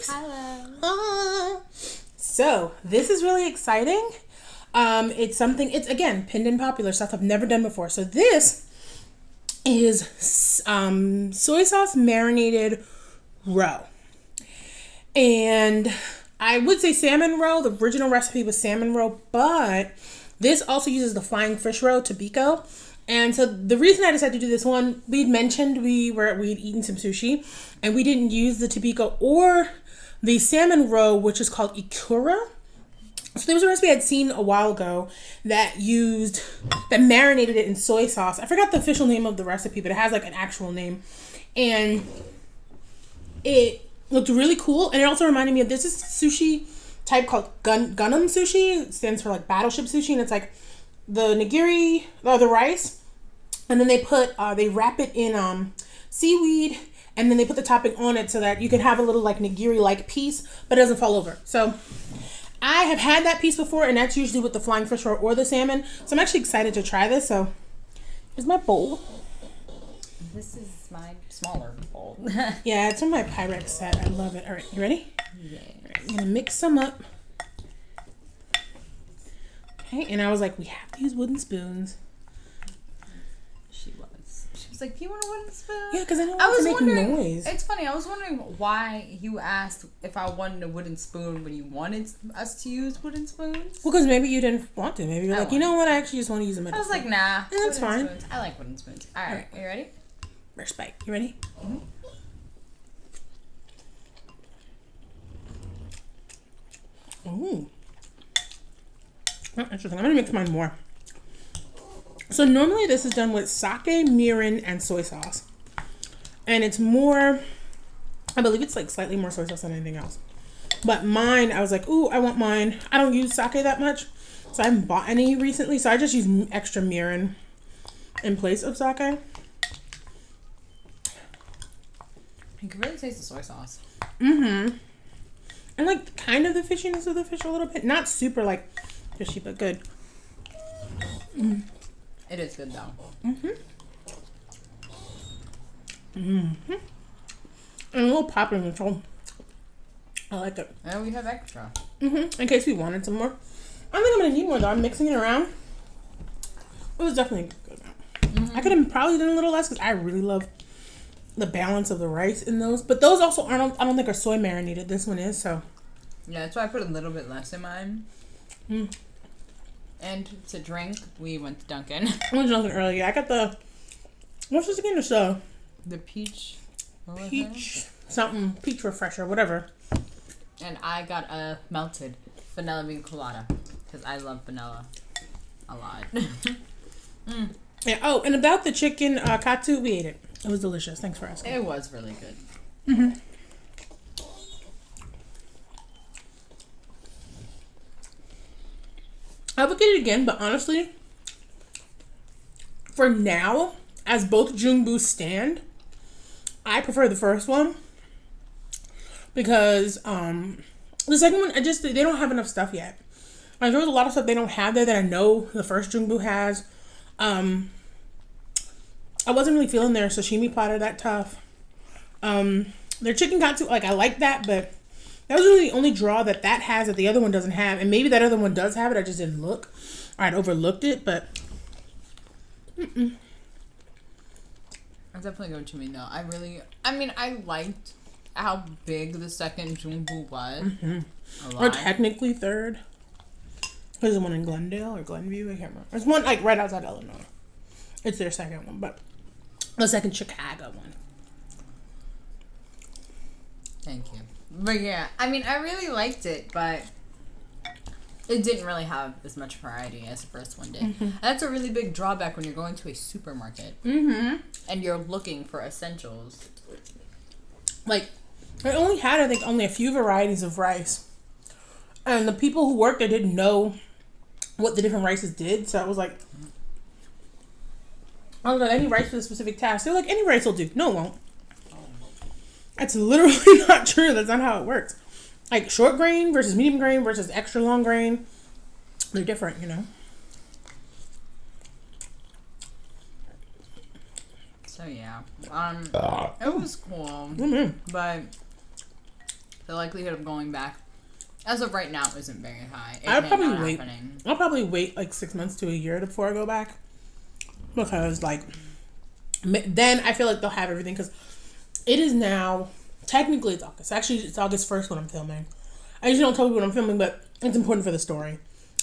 peeps. Hello. So this is really exciting. It's something. It's again pinned and popular stuff I've never done before. So this is soy sauce marinated roe, and I would say salmon roe. The original recipe was salmon roe, but this also uses the flying fish roe Tobiko. And so the reason I decided to do this one, we'd mentioned we'd eaten some sushi, and we didn't use the Tobiko or the salmon roe, which is called ikura. So there was a recipe I'd seen a while ago that marinated it in soy sauce. I forgot the official name of the recipe, but it has like an actual name, and it looked really cool. And it also reminded me of this sushi type called Gundam sushi. It stands for like battleship sushi, and it's like the nigiri or the rice, and then they wrap it in seaweed, and then they put the topping on it so that you can have a little like nigiri like piece, but it doesn't fall over. So I have had that piece before, and that's usually with the flying fish roe or the salmon. So I'm actually excited to try this. So here's my bowl. This is my smaller bowl. Yeah, it's from my Pyrex set. I love it. All right, you ready? Yeah. All right, I'm gonna mix some up. Okay, and I was like, we have to use wooden spoons. She was like, do you want a wooden spoon? Yeah, because I don't want to make noise. It's funny. I was wondering why you asked if I wanted a wooden spoon when you wanted us to use wooden spoons. Well, because maybe you didn't want to. Maybe you're like, you know what? I actually just want to use a metal I was spoon. like, nah. And that's fine. Spoons. I like wooden spoons. All right. You ready? First bite. You ready? Mm-hmm. Ooh. Oh, interesting. I'm going to mix mine more. So normally this is done with sake, mirin, and soy sauce. And it's more, I believe it's like slightly more soy sauce than anything else. But mine, I was like, ooh, I want mine. I don't use sake that much, so I haven't bought any recently. So I just use extra mirin in place of sake. You can really taste the soy sauce. Mm-hmm. And like kind of the fishiness of the fish a little bit. Not super like fishy, but good. Mm. It is good though. Mm-hmm. Mm-hmm. And a little pop in the control. I like it. And we have extra. Mm-hmm. In case we wanted some more. I think I'm gonna need more though. I'm mixing it around. It was definitely good. Mm-hmm. I could have probably done a little less because I really love the balance of the rice in those. But those also I don't think are soy marinated. This one is, so. Yeah, that's why I put a little bit less in mine. Mm. And to drink, we went to Dunkin'. I went to Dunkin' earlier. I got the, what's this again? The peach. Peach something. Peach refresher, whatever. And I got a melted vanilla bean colada because I love vanilla a lot. Mm. Yeah. Oh, and about the chicken katsu, we ate it. It was delicious. Thanks for asking. It was really good. Mm-hmm. I would get it again, but honestly, for now, as both Jumbo stand, I prefer the first one because the second one, they don't have enough stuff yet. Like, there was a lot of stuff they don't have there that I know the first Jumbo has. I wasn't really feeling their sashimi platter that tough. Their chicken katsu, like, I like that, but that was really the only draw that has that the other one doesn't have. And maybe that other one does have it. I just didn't look. Or I'd overlooked it, but. Mm-mm. It's definitely going to me, though. I liked how big the second Jumbo was. Mm-hmm. Or technically third. There's one in Glendale or Glenview. I can't remember. There's one, like, right outside Illinois. It's their second one, but the second Chicago one. Thank you. But yeah, I really liked it, but it didn't really have as much variety as the first one did. Mm-hmm. And that's a really big drawback when you're going to a supermarket. Mm-hmm. And you're looking for essentials. Like, I only had, I think, only a few varieties of rice. And the people who worked there didn't know what the different rices did. So I was like, any rice for the specific task? They're like, any rice will do. No, it won't. That's literally not true. That's not how it works. Like, short grain versus medium grain versus extra long grain. They're different, you know? So, yeah. It was cool. Mm-hmm. But the likelihood of going back, as of right now, isn't very high. I'll probably wait like 6 months to a year before I go back. Because, like, then I feel like they'll have everything. Because it is now, technically it's August. Actually, it's August 1st when I'm filming. I usually don't tell people when I'm filming, but it's important for the story.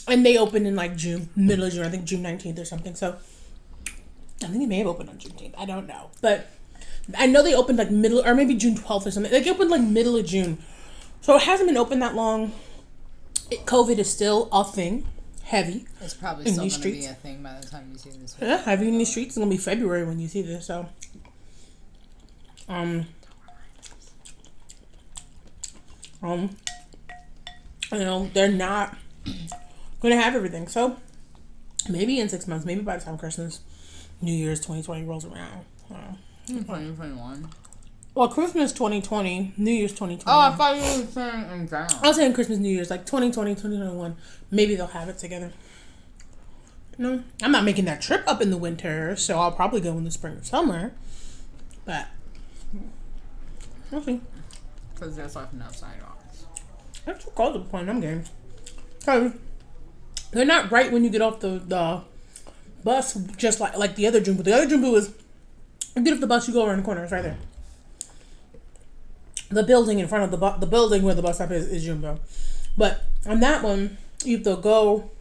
And they opened in, like, June, middle of June. I think June 19th or something. So, I think they may have opened on Juneteenth. I don't know. But I know they opened, like, middle, or maybe June 12th or something. Like, it opened, like, middle of June. So, it hasn't been open that long. COVID is still a thing. Heavy. It's probably still going to be a thing by the time you see this video. Yeah, heavy in these streets. It's going to be February when you see this. So, you know, they're not going to have everything. So, maybe in 6 months, maybe by the time Christmas, New Year's 2020 rolls around. 2021. Well, Christmas 2020, New Year's 2020. Oh, I thought you were saying in general. I was saying Christmas, New Year's, like 2020, 2021. Maybe they'll have it together. No, I'm not making that trip up in the winter, so I'll probably go in the spring or summer. But, we'll see. Because there's like no sidewalks. That's what calls the point I'm getting. So, they're not right when you get off the bus, just like the other Jumbo. The other Jumbo is, you get off the bus, you go around the corner. It's right there. The building in front of the building where the bus stop is Jumbo. But on that one, you have to go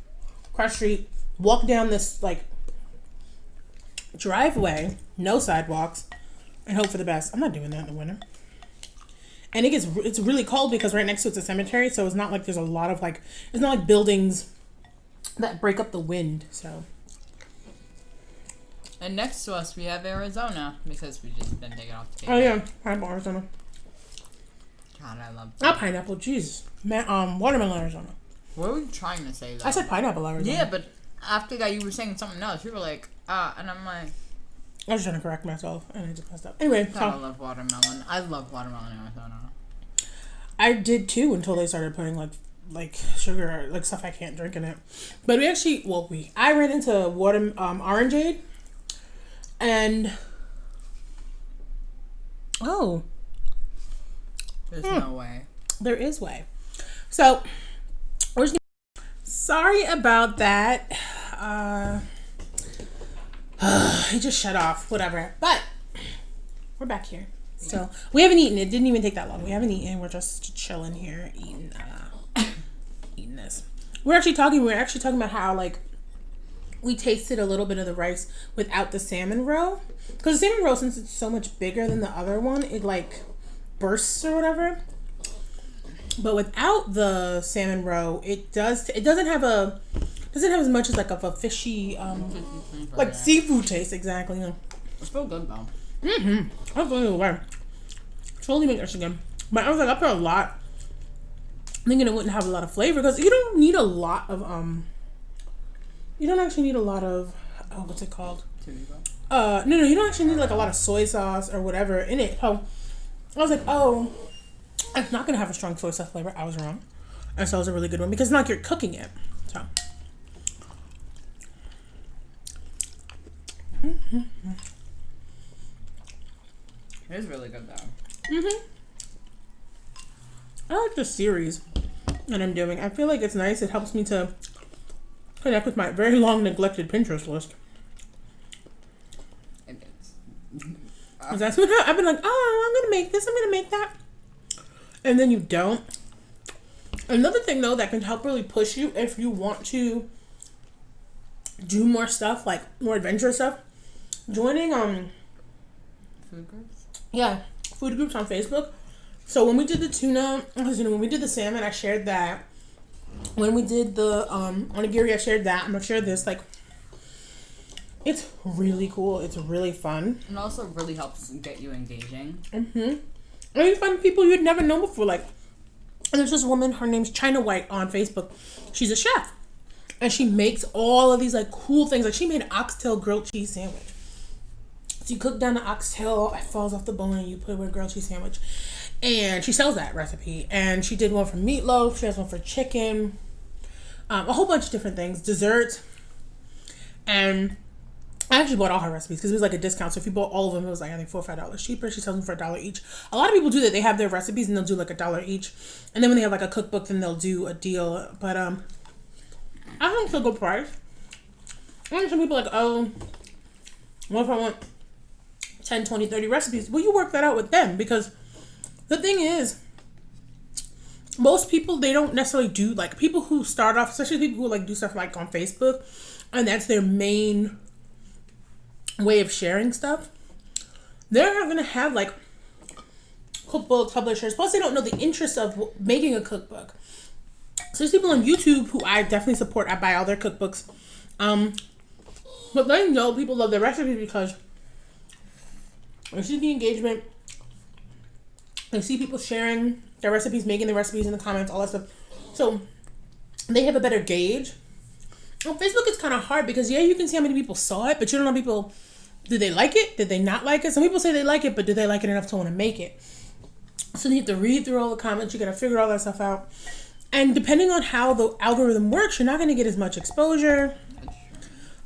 cross street, walk down this like driveway, no sidewalks, and hope for the best. I'm not doing that in the winter. And it's really cold because right next to it's a cemetery, so it's not like there's a lot of like, it's not like buildings that break up the wind. So. And next to us we have Arizona because we just been taken off the table. Oh yeah, pineapple Arizona. God, I love that. Not pineapple, Jesus. Watermelon Arizona. What were you trying to say though? I said pineapple Arizona. Yeah, but after that you were saying something else. You were like, and I'm like, I was trying to correct myself and I just messed up. Anyway, God, I love watermelon. I love watermelon Arizona. I did too until they started putting like sugar, like stuff I can't drink in it. But we actually, I ran into Orangeade, and there's no way. There is way. So, sorry about that. It just shut off. Whatever. But we're back here. So we haven't eaten. It didn't even take that long. We haven't eaten. We're just chilling here, eating this. We're actually talking about how like we tasted a little bit of the rice without the salmon roe, because the salmon roe, since it's so much bigger than the other one, it like bursts or whatever. But without the salmon roe, it doesn't have as much as like of a fishy like seafood taste. Exactly. Yeah. It's still good though. I was going away. Totally make this again. But I was like, I put a lot, thinking it wouldn't have a lot of flavor, because you don't need a lot of you don't actually need a lot of what's it called? No, you don't actually need like a lot of soy sauce or whatever in it. So I was like, it's not gonna have a strong soy sauce flavor. I was wrong. And so it was a really good one because it's not like you're cooking it. So it is really good though. I like the series that I'm doing. I feel like it's nice. It helps me to connect with my very long neglected Pinterest list. It is. That's what I've been like, I'm gonna make this, I'm gonna make that, and then you don't. Another thing though that can help really push you if you want to do more stuff, like more adventurous stuff, joining food groups. Yeah, food groups on Facebook. So when we did the tuna, when we did the salmon, I shared that. When we did the onigiri, I shared that. I'm gonna share this. Like, it's really cool. It's really fun. And also really helps get you engaging. And you find people you'd never known before. Like, there's this woman, her name's China White on Facebook. She's a chef. And she makes all of these like cool things. Like, she made an oxtail grilled cheese sandwich. So you cook down the oxtail, it falls off the bone, and you put it with a grilled cheese sandwich. And she sells that recipe. And she did one for meatloaf. She has one for chicken. A whole bunch of different things. Desserts. And I actually bought all her recipes because it was like a discount. So if you bought all of them, it was like I think $4 or $5 cheaper. She sells them for $1 each. A lot of people do that. They have their recipes and they'll do like $1 each. And then when they have like a cookbook, then they'll do a deal. But I think it's a good price. And some people are like, oh, what if I want 10, 20, 30 recipes? Well, you work that out with them because the thing is, most people, they don't necessarily do, like, people who start off, especially people who like do stuff like on Facebook, and that's their main way of sharing stuff, they're not gonna have like cookbooks, publishers, plus they don't know the interest of making a cookbook. So there's people on YouTube who I definitely support. I buy all their cookbooks, but they know people love their recipes because they see the engagement, they see people sharing their recipes, making the recipes in the comments, all that stuff. So they have a better gauge. On Facebook, it's kind of hard because, yeah, you can see how many people saw it, but you don't know people, did they like it? Did they not like it? Some people say they like it, but do they like it enough to want to make it? So you have to read through all the comments. You got to figure all that stuff out. And depending on how the algorithm works, you're not going to get as much exposure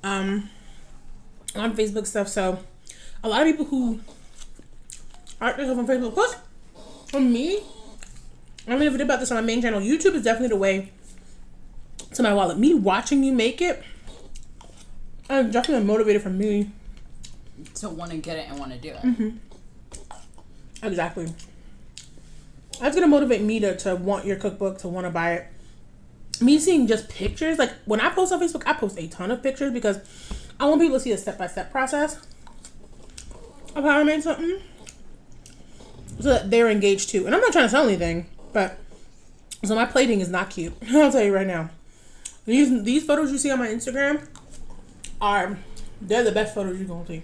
on Facebook stuff. So a lot of people who aren't themselves on Facebook, plus for me, I don't know if I did about this on my main channel. YouTube is definitely the way to my wallet. Me watching you make it, I'm definitely motivated for me to want to get it and want to do it. Mm-hmm. Exactly. That's gonna motivate me to want your cookbook, to want to buy it. Me seeing just pictures, like when I post on Facebook, I post a ton of pictures because I want people to see the step-by-step process of how I made something, so that they're engaged too. And I'm not trying to sell anything, but so my plating is not cute. I'll tell you right now. These photos you see on my Instagram they're the best photos you're gonna see.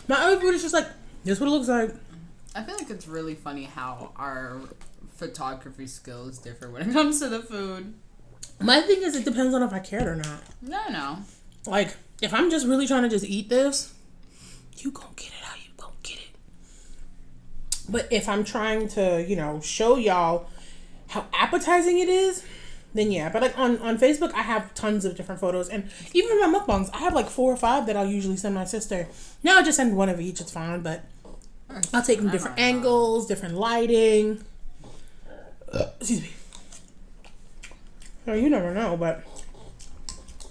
My other food is just like, this is what it looks like. I feel like it's really funny how our photography skills differ when it comes to the food. My thing is, it depends on if I cared or not. No. Like, if I'm just really trying to just eat this, you gonna get it how you gonna get it. But if I'm trying to, show y'all how appetizing it is, then yeah. But like on Facebook, I have tons of different photos. And even in my mukbangs, I have like 4 or 5 that I'll usually send my sister. Now I just send one of each, it's fine. But I'll take them different angles, different lighting. Excuse me. So you never know, but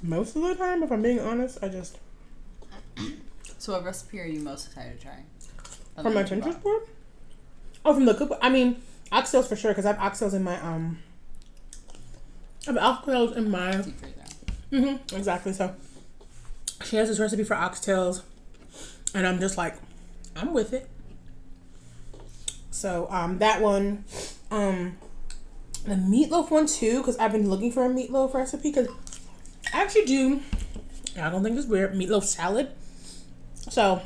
most of the time, if I'm being honest, I just... So what recipe are you most excited to try? From my Pinterest board? Oh, from the cookbook? I mean, oxtails for sure, because I have oxtails in my, exactly. So she has this recipe for oxtails, and I'm just like, I'm with it. So that one, the meatloaf one too, because I've been looking for a meatloaf recipe, because I actually do, I don't think it's weird, meatloaf salad. So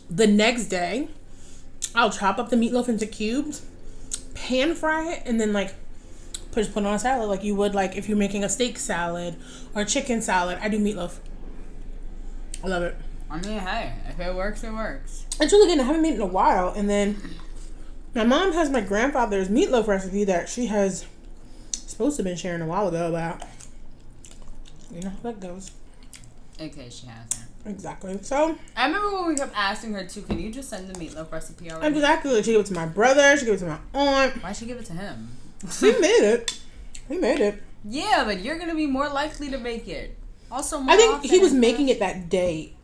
the next day, I'll chop up the meatloaf into cubes, pan fry it, and then like just put it on a salad like you would like if you're making a steak salad or a chicken salad. I do meatloaf. I love it. I mean, hey, if it works, it works. It's really good. I haven't made it in a while. And then my mom has my grandfather's meatloaf recipe that she has supposed to have been sharing a while ago about. You know how that goes. Okay, she hasn't. Exactly. So I remember when we kept asking her too, can you just send the meatloaf recipe already? Exactly. She gave it to my brother. She gave it to my aunt. Why'd she give it to him? He made it. He made it. Yeah, but you're gonna be more likely to make it. Also, more I think he was making it that day.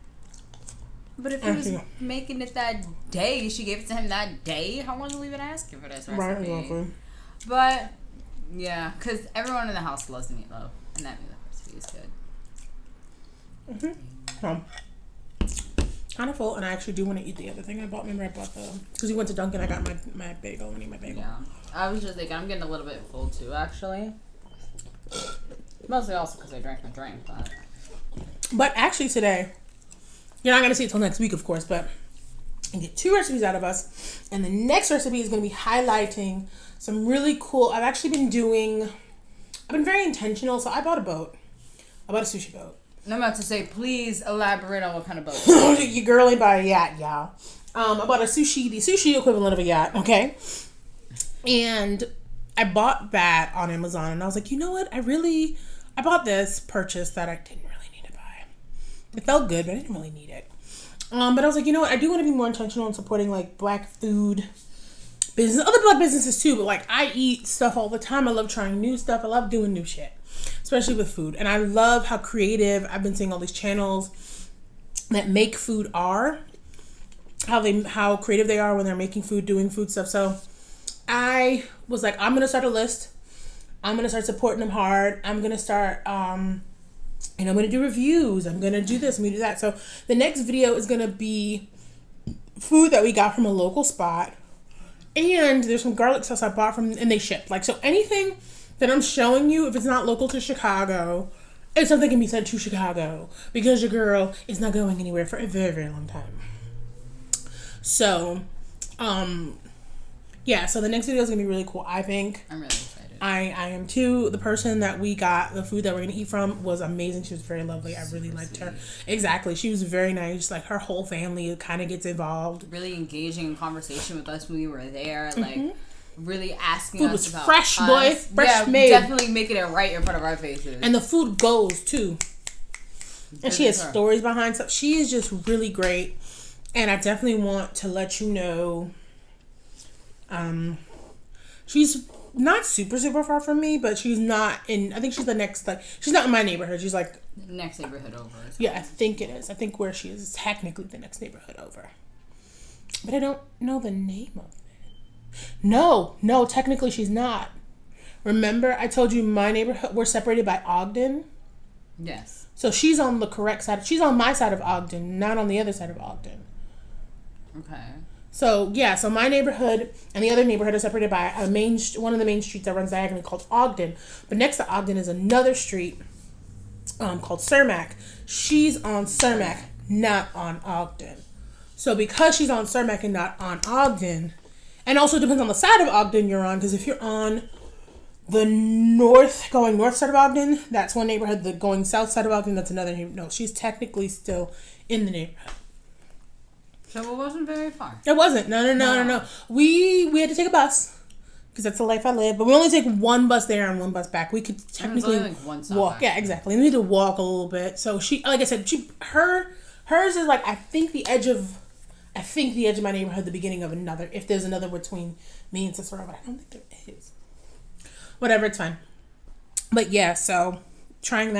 But if he was making it that day, she gave it to him that day. How long have we been asking for this recipe? Right, exactly. But yeah, because everyone in the house loves the meatloaf, and that meatloaf recipe is good. Kind of full, and I actually do want to eat the other thing I bought. Remember, I bought because we went to Dunkin'. I got my bagel. I need my bagel. Yeah, I was just thinking I'm getting a little bit full too, actually. Mostly also because I drank my drink, But actually today, you're not gonna see it till next week, of course. But you get 2 recipes out of us, and the next recipe is gonna be highlighting some really cool. I've been very intentional. So I bought a boat. I bought a sushi boat. And I'm about to say, please elaborate on what kind of boat. You girl ain't buy a yacht, y'all. I bought the sushi equivalent of a yacht, okay? And I bought that on Amazon, and I was like, you know what? I bought this purchase that I didn't really need to buy. It felt good, but I didn't really need it. But I was like, you know what? I do want to be more intentional in supporting like Black food business, other Black businesses too. But like, I eat stuff all the time. I love trying new stuff. I love doing new shit, especially with food. And I love how creative I've been seeing all these channels that make food are. How creative they are when they're making food, doing food stuff. So I was like, I'm gonna start a list. I'm gonna start supporting them hard. I'm gonna start, and I'm gonna do reviews. I'm gonna do this. I'm gonna do that. So the next video is gonna be food that we got from a local spot, and there's some garlic sauce I bought from, and they ship. Like, so anything that I'm showing you, if it's not local to Chicago, it's something can be sent to Chicago because your girl is not going anywhere for a very, very long time. So, yeah, so the next video is going to be really cool, I think. I'm really excited. I am too. The person that we got the food that we're going to eat from was amazing. She was very lovely. I really liked her. Exactly. She was very nice. Like, her whole family kind of gets involved. Really engaging in conversation with us when we were there. Like, really asking food us was about fresh, us. boy. Fresh made. Definitely making it right in front of our faces. And the food goes, too. And she has stories behind stuff. She is just really great. And I definitely want to let you know, she's not super, super far from me, but she's not in, I think she's the next, like, she's not in my neighborhood. She's like, next neighborhood over. Yeah, I think it is. I think where she is technically the next neighborhood over. But I don't know the name of it. No, technically she's not. Remember, I told you my neighborhood, we're separated by Ogden? Yes. So she's on the correct side. She's on my side of Ogden, not on the other side of Ogden. Okay. So, yeah, so my neighborhood and the other neighborhood are separated by one of the main streets that runs diagonally called Ogden. But next to Ogden is another street called Cermak. She's on Cermak, not on Ogden. So because she's on Cermak and not on Ogden, and also depends on the side of Ogden you're on, because if you're on the going north side of Ogden, that's one neighborhood. The going south side of Ogden, that's another neighborhood. No, she's technically still in the neighborhood. So it wasn't very far. It wasn't. No. We had to take a bus because that's the life I live. But we only take one bus there and one bus back. We could technically like one stop walk. back. Yeah, exactly. We need to walk a little bit. So she, like I said, hers is like I think the edge of my neighborhood, the beginning of another. If there's another between me and Cicero, but I don't think there is. Whatever, it's fine. But yeah, so trying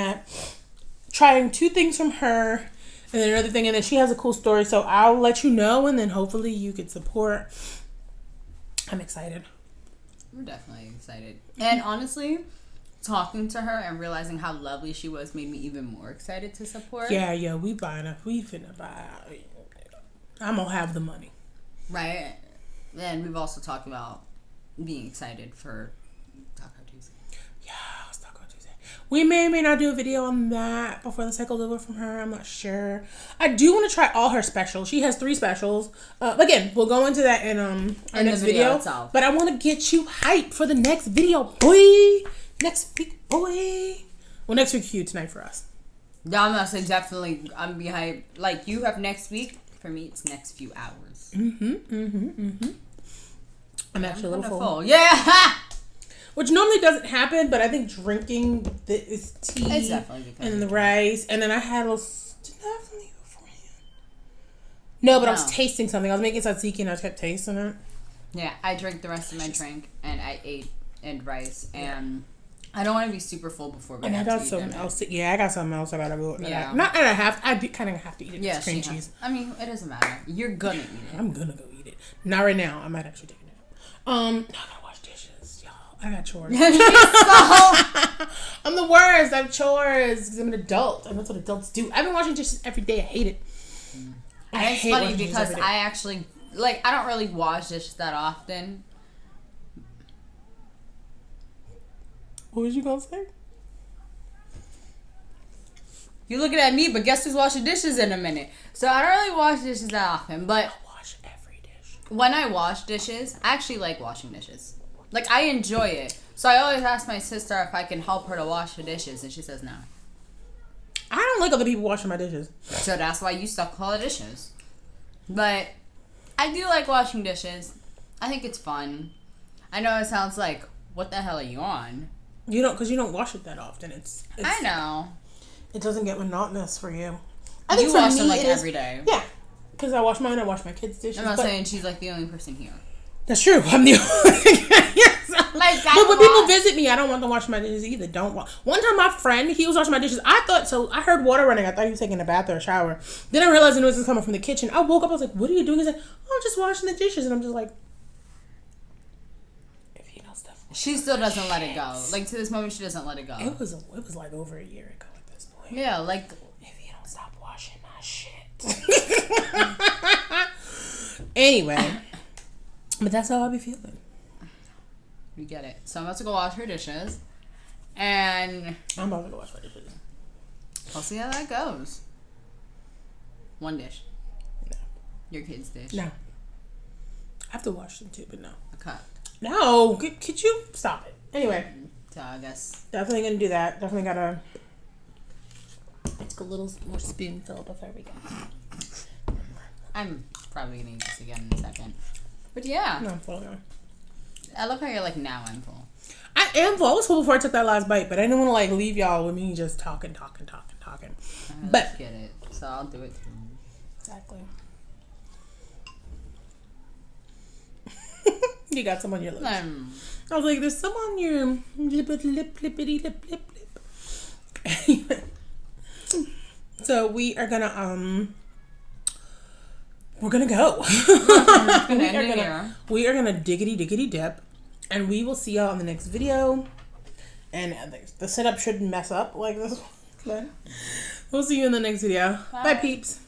2 things from her. And then another thing, and then she has a cool story, so I'll let you know, and then hopefully you could support. I'm excited. We're definitely excited. And honestly, talking to her and realizing how lovely she was made me even more excited to support. Yeah, we finna buy. I'm gonna have the money. Right? And we've also talked about being excited for Taco Tuesday. Yeah, it's Taco Tuesday. We may or may not do a video on that before the cycle's over from her. I'm not sure. I do want to try all her specials. She has 3 specials. Again, we'll go into that in our next video. Itself. But I want to get you hyped for the next video, boy. Next week, boy. Well, next week for you, tonight for us. Yeah, I'm not saying definitely. I'm be hyped. Like, you have next week. For me, it's next few hours. I'm actually a little full. Yeah. Which normally doesn't happen, but I think drinking this tea it's definitely and then the rice, and then I had a little. Didn't I have something beforehand? No, but I was tasting something. I was making tzatziki and I just kept tasting it. Yeah, I drank the rest of my drink and I ate rice and I don't want to be super full before we. And I got something else. Yeah, I got something else I gotta go. Yeah. I kind of have to eat it. Yeah, it's cream cheese. I mean, it doesn't matter. You're gonna eat it. I'm gonna go eat it. Not right now. I might actually take it out. I gotta wash dishes, y'all. I got chores. I'm the worst. I have chores because I'm an adult, and that's what adults do. I've been washing dishes every day. I hate it. And it's funny because I actually I don't really wash dishes that often. What was you gonna say? You're looking at me, but guess who's washing dishes in a minute? So I don't really wash dishes that often, but I wash every dish. When I wash dishes, I actually like washing dishes. Like, I enjoy it. So I always ask my sister if I can help her to wash the dishes, and she says no. I don't like other people washing my dishes. So that's why you suck all the dishes. But I do like washing dishes. I think it's fun. I know it sounds like, what the hell are you on? You don't, because you don't wash it that often. It's I know. It doesn't get monotonous for you. I think you for wash me them like it is, every day. Yeah, because I wash mine. I wash my kids' dishes. I'm not saying she's like the only person here. That's true. I'm the only. Yes. Like, but when people visit me, I don't want them to wash my dishes either. Don't wash. One time, my friend, he was washing my dishes. I thought so. I heard water running. I thought he was taking a bath or a shower. Then I realized the noise was coming from the kitchen. I woke up. I was like, "What are you doing?" He's like, "Oh, I'm just washing the dishes." And I'm just like, if you know stuff. She still doesn't let it go. Like, to this moment, she doesn't let it go. It was like over a year ago at this point. Yeah, like, if you don't stop washing my shit. Anyway, but that's how I be feeling. we get it. So I'm about to go wash her dishes, and I'm about to go wash my dishes. we'll see how that goes. One dish. No. Your kid's dish. No. I have to wash them too, but no. A cup. No, could you stop it? Anyway, So I guess definitely gonna do that. Definitely gotta take a little more spoonful before we go. I'm probably gonna eat this again in a second. But yeah, No, I'm full now. I love how you're like, now I'm full. I am full. I was full before I took that last bite, but I didn't want to like leave y'all with me just talking. But get it. So I'll do it too. Exactly. You got some on your lips. I was like, there's some on your lippity lip. Anyway. So we are gonna we're gonna go. We are gonna diggity dip, and we will see y'all in the next video. And the setup shouldn't mess up like this one. We'll see you in the next video. Bye peeps.